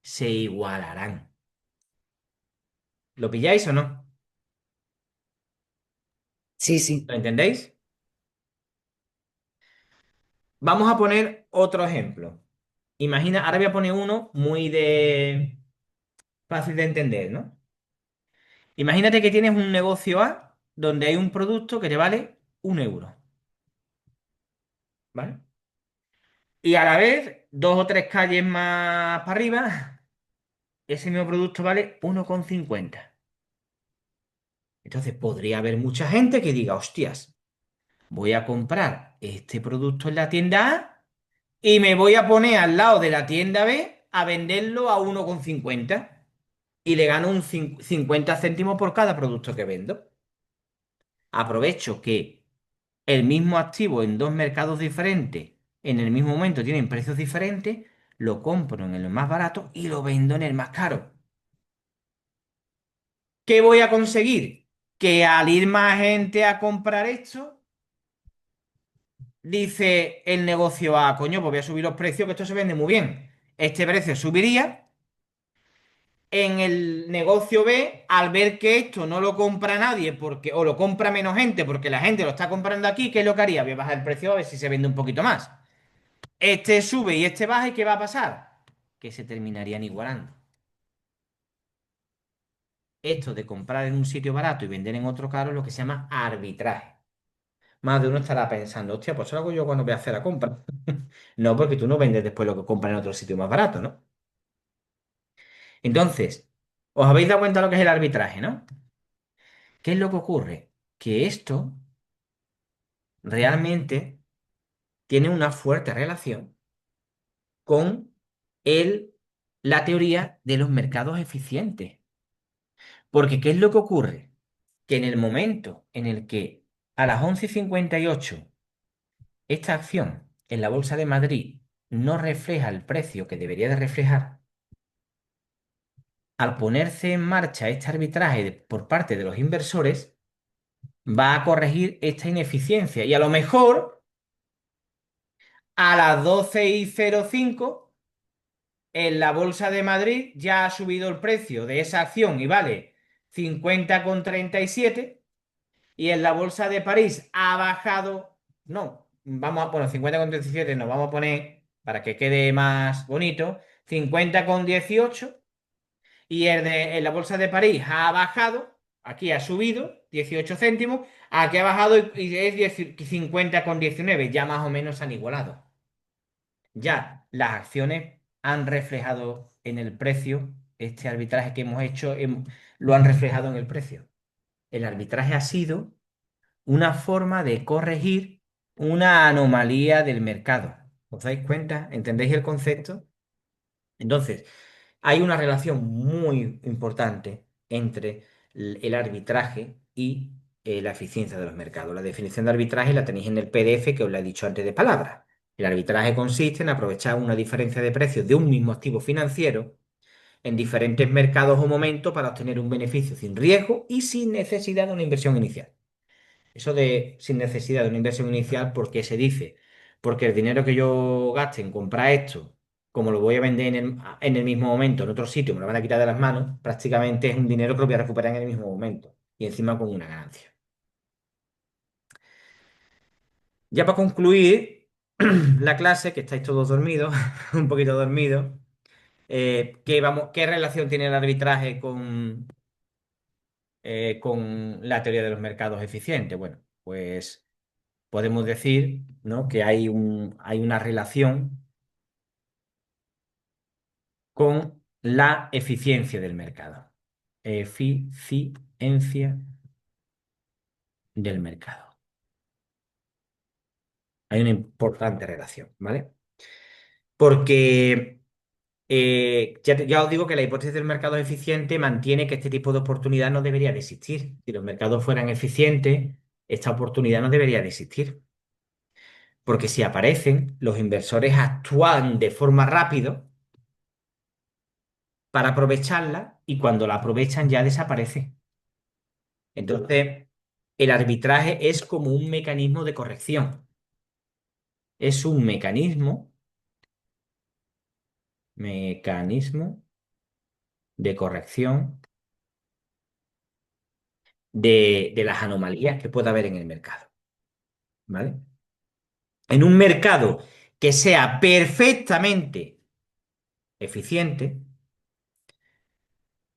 [SPEAKER 1] Se igualarán. ¿Lo pilláis o no?
[SPEAKER 4] Sí, sí.
[SPEAKER 1] ¿Lo entendéis? Vamos a poner otro ejemplo. Imagina, ahora voy a poner uno muy fácil de entender, ¿no? Imagínate que tienes un negocio A donde hay un producto que te vale 1 euro, ¿vale? Y a la vez, 2 o 3 calles más para arriba, ese mismo producto vale 1,50. Entonces podría haber mucha gente que diga, hostias, voy a comprar este producto en la tienda A y me voy a poner al lado de la tienda B a venderlo a 1,50 y le gano un 50 céntimos por cada producto que vendo. Aprovecho que el mismo activo en dos mercados diferentes, en el mismo momento tienen precios diferentes, lo compro en el más barato y lo vendo en el más caro. ¿Qué voy a conseguir? Que al ir más gente a comprar esto, dice el negocio A, coño, pues voy a subir los precios, que esto se vende muy bien. Este precio subiría. En el negocio B, al ver que esto no lo compra nadie porque, o lo compra menos gente porque la gente lo está comprando aquí, ¿qué es lo que haría? Voy a bajar el precio a ver si se vende un poquito más. Este sube y este baja, ¿y qué va a pasar? Que se terminarían igualando. Esto de comprar en un sitio barato y vender en otro caro es lo que se llama arbitraje. Más de uno estará pensando, hostia, pues eso lo hago yo cuando voy a hacer la compra. No, porque tú no vendes después lo que compras en otro sitio más barato, ¿no? Entonces, os habéis dado cuenta de lo que es el arbitraje, ¿no? ¿Qué es lo que ocurre? Que esto realmente tiene una fuerte relación con el, la teoría de los mercados eficientes. Porque ¿qué es lo que ocurre? Que en el momento en el que a las 11:58 esta acción en la Bolsa de Madrid no refleja el precio que debería de reflejar, al ponerse en marcha este arbitraje por parte de los inversores, va a corregir esta ineficiencia. Y a lo mejor a las 12:05 en la Bolsa de Madrid ya ha subido el precio de esa acción y vale 50,37 y en la Bolsa de París ha bajado, no, vamos a poner 50,37, nos vamos a poner para que quede más bonito, 50,18 y en la bolsa de París ha bajado, aquí ha subido 18 céntimos, aquí ha bajado y es 50,19, ya más o menos se han igualado. Ya las acciones han reflejado en el precio, este arbitraje que hemos hecho lo han reflejado en el precio. El arbitraje ha sido una forma de corregir una anomalía del mercado. ¿Os dais cuenta? ¿Entendéis el concepto? Entonces, hay una relación muy importante entre el arbitraje y la eficiencia de los mercados. La definición de arbitraje la tenéis en el PDF que os la he dicho antes de palabras. El arbitraje consiste en aprovechar una diferencia de precios de un mismo activo financiero en diferentes mercados o momentos para obtener un beneficio sin riesgo y sin necesidad de una inversión inicial. Eso de sin necesidad de una inversión inicial, ¿por qué se dice? Porque el dinero que yo gaste en comprar esto, como lo voy a vender en el mismo momento, en otro sitio, me lo van a quitar de las manos, prácticamente es un dinero que lo voy a recuperar en el mismo momento y encima con una ganancia. Ya para concluir la clase, que estáis todos dormidos, un poquito dormidos, ¿qué relación tiene el arbitraje con la teoría de los mercados eficientes? Bueno, pues podemos decir, ¿no?, que hay una relación con la eficiencia del mercado. Eficiencia del mercado. Hay una importante relación, ¿vale? Porque ya os digo que la hipótesis del mercado eficiente mantiene que este tipo de oportunidad no debería de existir. Si los mercados fueran eficientes, esta oportunidad no debería de existir. Porque si aparecen, los inversores actúan de forma rápida para aprovecharla y cuando la aprovechan ya desaparece. Entonces, el arbitraje es como un mecanismo de corrección. Es un mecanismo de corrección de las anomalías que pueda haber en el mercado. ¿Vale? En un mercado que sea perfectamente eficiente,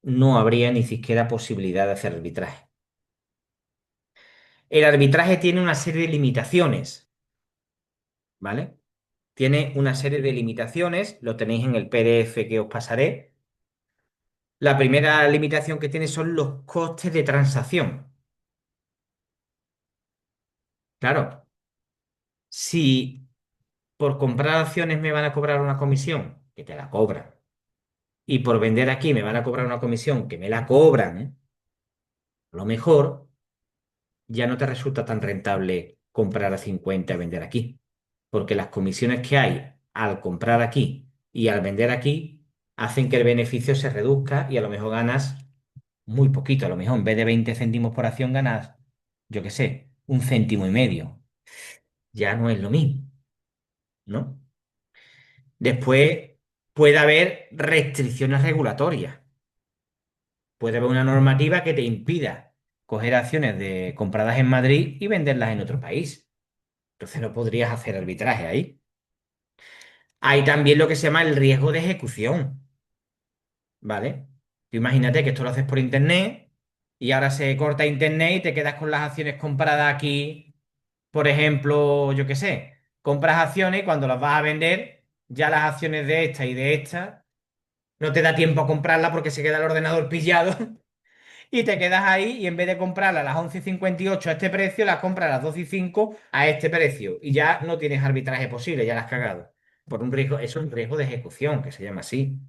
[SPEAKER 1] no habría ni siquiera posibilidad de hacer arbitraje. El arbitraje tiene una serie de limitaciones, ¿vale? Tiene una serie de limitaciones, lo tenéis en el PDF que os pasaré. La primera limitación que tiene son los costes de transacción. Claro, si por comprar acciones me van a cobrar una comisión, que te la cobran, y por vender aquí me van a cobrar una comisión, que me la cobran, a lo mejor ya no te resulta tan rentable comprar a 50 y vender aquí, porque las comisiones que hay al comprar aquí y al vender aquí hacen que el beneficio se reduzca y a lo mejor ganas muy poquito, a lo mejor en vez de 20 céntimos por acción ganas, yo qué sé, 1,5 céntimos. Ya no es lo mismo, ¿no? Después puede haber restricciones regulatorias. Puede haber una normativa que te impida coger acciones compradas en Madrid y venderlas en otro país. Entonces no podrías hacer arbitraje ahí. Hay también lo que se llama el riesgo de ejecución, ¿vale? Tú imagínate que esto lo haces por internet y ahora se corta internet y te quedas con las acciones compradas aquí. Por ejemplo, yo qué sé, compras acciones y cuando las vas a vender, ya las acciones de esta y de esta no te da tiempo a comprarla porque se queda el ordenador pillado y te quedas ahí y en vez de comprarla a las 11:58 a este precio, las compras a las 12:05 a este precio y ya no tienes arbitraje posible, ya las has cagado. Por un riesgo, eso es un riesgo de ejecución, que se llama así.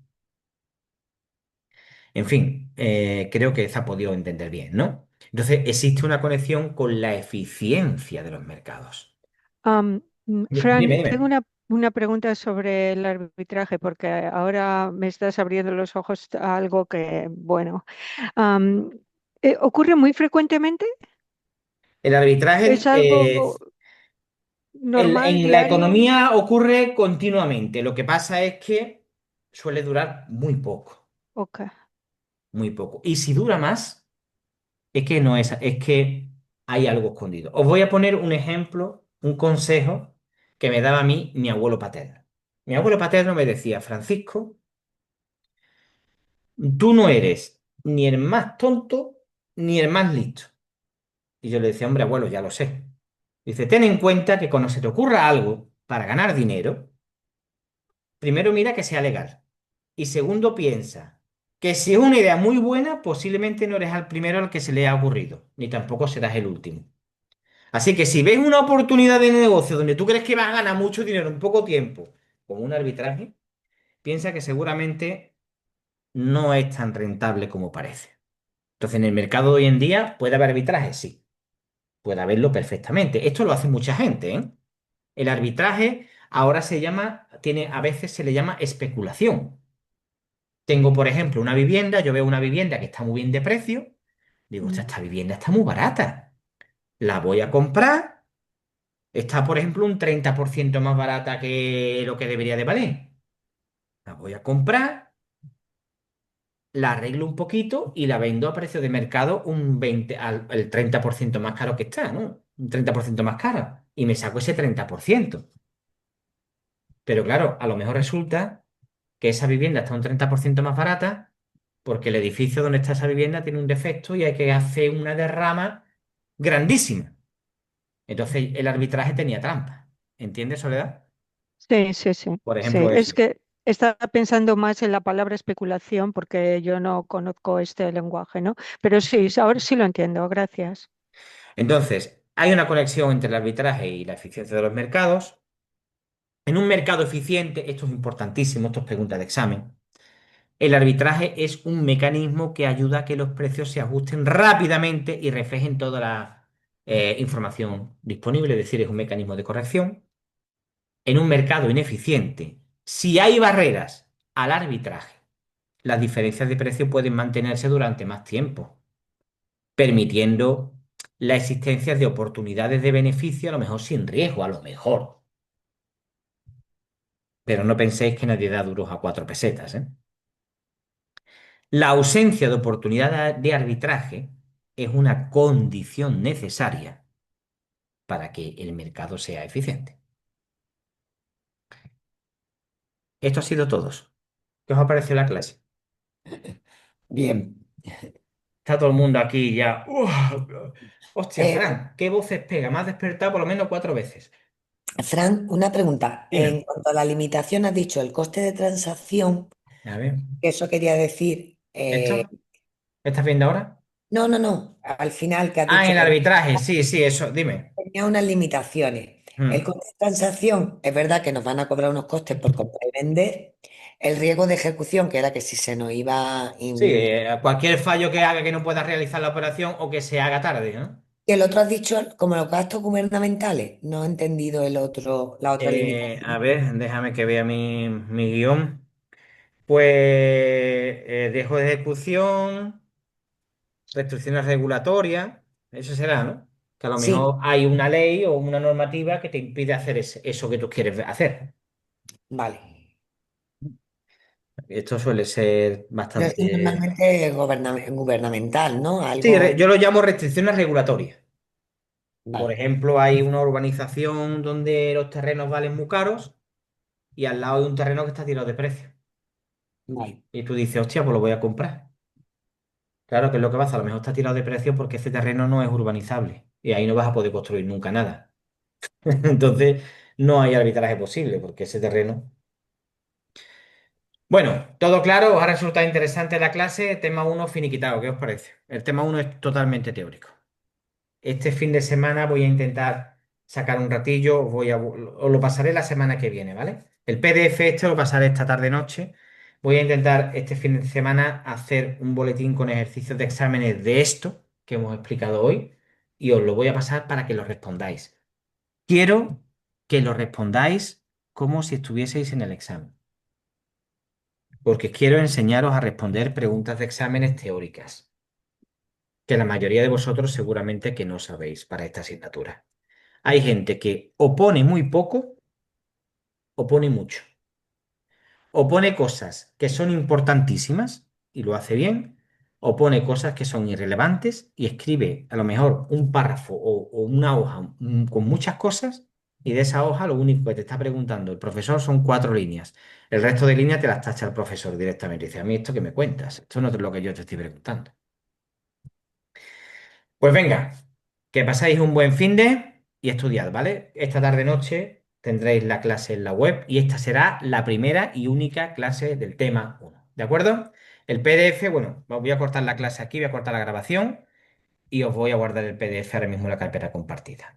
[SPEAKER 1] En fin, creo que se ha podido entender bien, ¿no? Entonces, existe una conexión con la eficiencia de los mercados. Dime,
[SPEAKER 3] Fran, tengo
[SPEAKER 1] dime.
[SPEAKER 3] una pregunta sobre el arbitraje, porque ahora me estás abriendo los ojos a algo que, bueno, am, ¿ocurre muy frecuentemente?
[SPEAKER 1] El
[SPEAKER 3] ¿Es
[SPEAKER 1] arbitraje
[SPEAKER 3] algo normal,
[SPEAKER 1] en la
[SPEAKER 3] diario?
[SPEAKER 1] economía ocurre continuamente. Lo que pasa es que suele durar muy poco,
[SPEAKER 3] Ok.
[SPEAKER 1] muy poco. Y si dura más, es que hay algo escondido. Os voy a poner un ejemplo, un consejo que me daba a mí mi abuelo paterno. Mi abuelo paterno me decía, Francisco, tú no eres ni el más tonto ni el más listo. Y yo le decía, hombre, abuelo, ya lo sé. Dice, ten en cuenta que cuando se te ocurra algo para ganar dinero, primero mira que sea legal. Y segundo, piensa que si es una idea muy buena, posiblemente no eres el primero al que se le ha ocurrido, ni tampoco serás el último. Así que si ves una oportunidad de negocio donde tú crees que vas a ganar mucho dinero en poco tiempo, como un arbitraje, piensa que seguramente no es tan rentable como parece. Entonces, en el mercado de hoy en día, ¿puede haber arbitraje? Sí, puede haberlo perfectamente. Esto lo hace mucha gente, ¿eh? El arbitraje ahora se llama, a veces se le llama especulación. Tengo, por ejemplo, una vivienda, yo veo una vivienda que está muy bien de precio, digo, "Ostras, esta vivienda está muy barata, la voy a comprar, está, por ejemplo, un 30% más barata que lo que debería de valer. La voy a comprar, la arreglo un poquito y la vendo a precio de mercado el 30% más caro que está, ¿no? Un 30% más cara. Y me saco ese 30%. Pero claro, a lo mejor resulta que esa vivienda está un 30% más barata porque el edificio donde está esa vivienda tiene un defecto y hay que hacer una derrama grandísima. Entonces el arbitraje tenía trampa. ¿Entiendes, Soledad?
[SPEAKER 3] Sí, sí, sí,
[SPEAKER 1] Por
[SPEAKER 3] sí.
[SPEAKER 1] ejemplo,
[SPEAKER 3] Es
[SPEAKER 1] eso.
[SPEAKER 3] que estaba pensando más en la palabra especulación porque yo no conozco este lenguaje, ¿no? Pero sí, ahora sí lo entiendo, gracias.
[SPEAKER 1] Entonces, hay una conexión entre el arbitraje y la eficiencia de los mercados. En un mercado eficiente, esto es importantísimo, esto es pregunta de examen. El arbitraje es un mecanismo que ayuda a que los precios se ajusten rápidamente y reflejen toda la información disponible, es decir, es un mecanismo de corrección. En un mercado ineficiente, si hay barreras al arbitraje, las diferencias de precio pueden mantenerse durante más tiempo, permitiendo la existencia de oportunidades de beneficio, a lo mejor sin riesgo, a lo mejor. Pero no penséis que nadie da duros a 4 pesetas, ¿eh? La ausencia de oportunidad de arbitraje es una condición necesaria para que el mercado sea eficiente. Esto ha sido todo. ¿Qué os ha parecido la clase?
[SPEAKER 4] Bien.
[SPEAKER 1] Está todo el mundo aquí ya. Hostia,
[SPEAKER 4] Eh,
[SPEAKER 1] Fran, ¿qué voces pega? Me has despertado por lo menos 4 veces.
[SPEAKER 4] Fran, una pregunta. En
[SPEAKER 1] Dime.
[SPEAKER 4] cuanto a la limitación, has dicho el coste de transacción,
[SPEAKER 1] A ver,
[SPEAKER 4] eso quería decir,
[SPEAKER 1] ¿esto? ¿Estás viendo ahora?
[SPEAKER 4] no, no, no, al final que has
[SPEAKER 1] Ah, en
[SPEAKER 4] dicho
[SPEAKER 1] el
[SPEAKER 4] que
[SPEAKER 1] arbitraje, sí, sí, eso, dime.
[SPEAKER 4] tenía unas limitaciones. El
[SPEAKER 1] Hmm.
[SPEAKER 4] coste de transacción, es verdad que nos van a cobrar unos costes por comprar y vender. El riesgo de ejecución, que era que si se nos iba...
[SPEAKER 1] Sí, cualquier fallo que haga que no pueda realizar la operación o que se haga tarde, ¿no?
[SPEAKER 4] Y el otro has dicho, como los gastos gubernamentales. No he entendido el otro, la otra
[SPEAKER 1] A
[SPEAKER 4] limitación.
[SPEAKER 1] ver, déjame que vea mi guión. Pues dejo de ejecución, restricciones regulatorias, eso será, ¿no? Que a lo
[SPEAKER 4] Sí,
[SPEAKER 1] mejor hay una ley o una normativa que te impide hacer eso que tú quieres hacer.
[SPEAKER 4] vale.
[SPEAKER 1] Esto suele ser
[SPEAKER 4] Pero esto es
[SPEAKER 1] bastante...
[SPEAKER 4] normalmente gubernamental, ¿no?
[SPEAKER 1] Sí,
[SPEAKER 4] Algo,
[SPEAKER 1] yo lo llamo restricciones regulatorias. Por
[SPEAKER 4] vale,
[SPEAKER 1] ejemplo, hay una urbanización donde los terrenos valen muy caros y al lado hay un terreno que está tirado de precio.
[SPEAKER 4] vale,
[SPEAKER 1] Y tú dices, hostia, pues lo voy a comprar. Claro que es lo que pasa, a lo mejor está tirado de precio porque ese terreno no es urbanizable y ahí no vas a poder construir nunca nada. Entonces, no hay arbitraje posible porque ese terreno... Bueno, todo claro, os ha resultado interesante la clase. Tema uno finiquitado, ¿qué os parece? El tema uno es totalmente teórico. Este fin de semana voy a intentar sacar un ratillo, os lo pasaré la semana que viene, ¿vale? El PDF este lo pasaré esta tarde-noche. Voy a intentar este fin de semana hacer un boletín con ejercicios de exámenes de esto que hemos explicado hoy y os lo voy a pasar para que lo respondáis. Quiero que lo respondáis como si estuvieseis en el examen, porque quiero enseñaros a responder preguntas de exámenes teóricas, que la mayoría de vosotros seguramente que no sabéis para esta asignatura. Hay gente que opone muy poco, opone mucho. Opone cosas que son importantísimas y lo hace bien, opone cosas que son irrelevantes y escribe a lo mejor un párrafo o una hoja con muchas cosas Y de esa hoja lo único que te está preguntando el profesor son 4 líneas. El resto de líneas te las tacha el profesor directamente. Dice, a mí esto que me cuentas, esto no es lo que yo te estoy preguntando. Pues venga, que pasáis un buen finde y estudiad, ¿vale? Esta tarde-noche tendréis la clase en la web y esta será la primera y única clase del tema 1, ¿de acuerdo? El PDF, bueno, os voy a cortar la clase aquí, voy a cortar la grabación y os voy a guardar el PDF ahora mismo en la carpeta compartida.